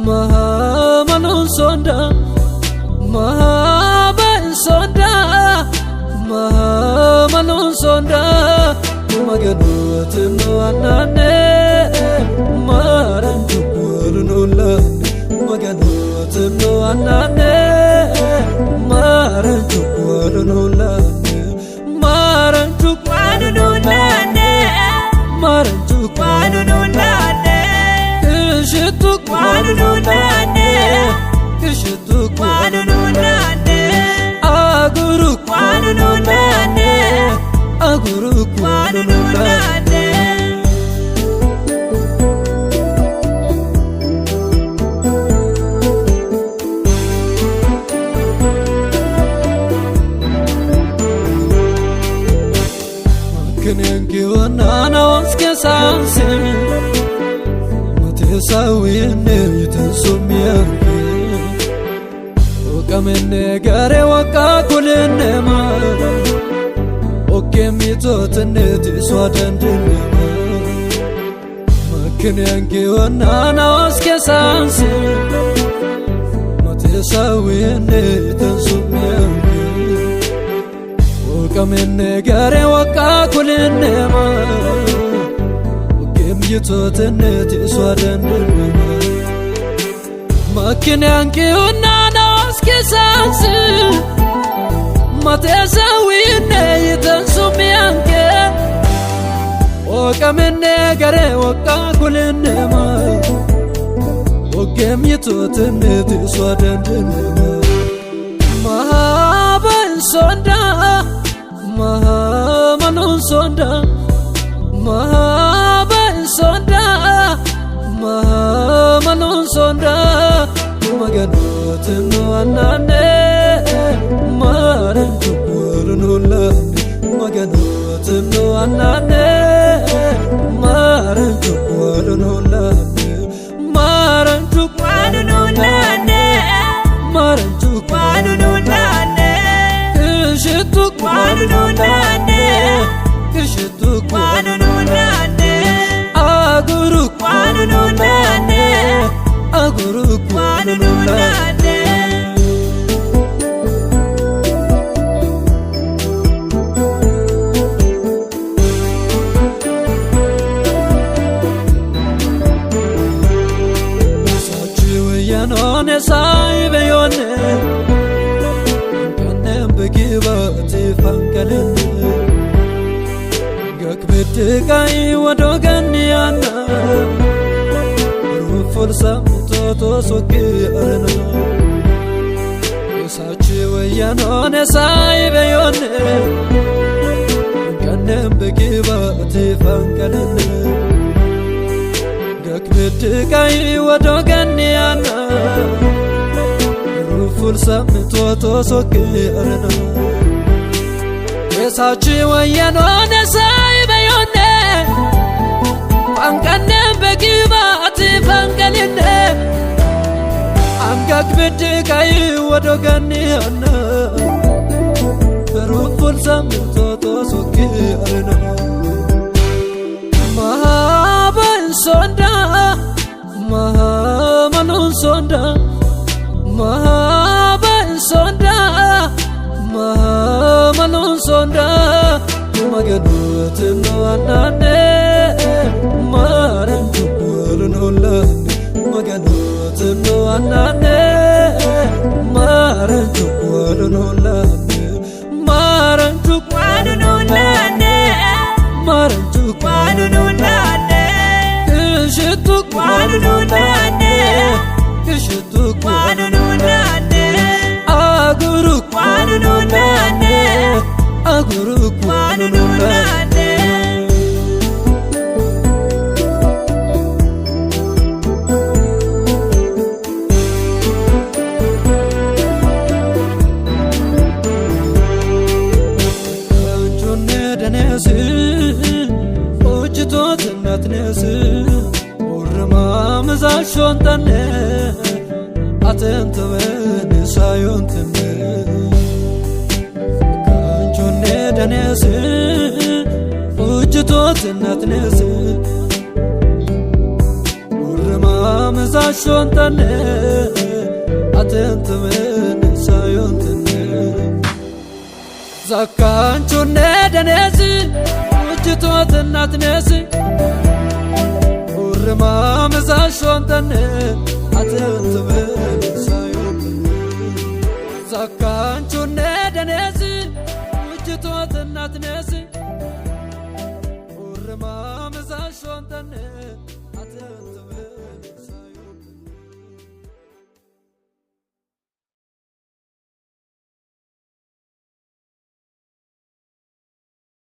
mahamalun sonda mahaban sonda mahamalun sonda maganut no anane maran chukurunulla maganut no anane maran chukurunulla maran chukurunulla maran chukurunulla kishtu kurunulla kishtu kurunulla aguru kurunulla aguru kurunulla kenengi wanana onske sanse matesawine yitensumyange okamene gare wakakulene ma okemitotsne tiswadandene kenengi wanana onske sanse matesawine yitensumyange okamene gare wakakulene ma okemitotsne tiswadandene makinyange wanana onske sanse matesawine yitensumyange okamene gare wakakulene ma okemitotsne tiswadandene mahaban sonda mahamalun sonda mahaban sonda mahamalun sonda maganut no anane maran chukurunulla maganut no anane maran chukurunulla maran chukurunulla maran chukurunulla kishtu kurunulla kishtu kurunulla aguru kurunulla aguru kurunulla sachiwe saibeyone kanem begibati fankalene gakbete kai wadoganyana ruful samtoto soki arna sachiwe saibeyone kanem begibati fankalene gakbete kai wadoganyana ruful samtoto soki arna sachiwe saibeyone fankanem begibati fankalene gakbete kai wadoganyana ruful samtoto soki arna mahaban sonda mahamalun sonda mahaban sonda mahamalun sonda maganut no anane maran chukurunulla maganut no anane maran chukurunulla maran chukurunulla maran chukurunulla kishtu kurunulla kishtu kurunulla aguru kurunulla aguru kurunulla ojtot natnes urma mzashontane atentwen sayontne kanchone danes ojtot natnes urma مزاشون تنه أتنتمن سايون تنه زكان شونه دنيسي وجتوت ناتنيسي ورما مزاشون تنه أتنتمن سايون تنه زكان شونه دنيسي وجتوت ناتنيسي ورما مزاشون تنه أتنتمن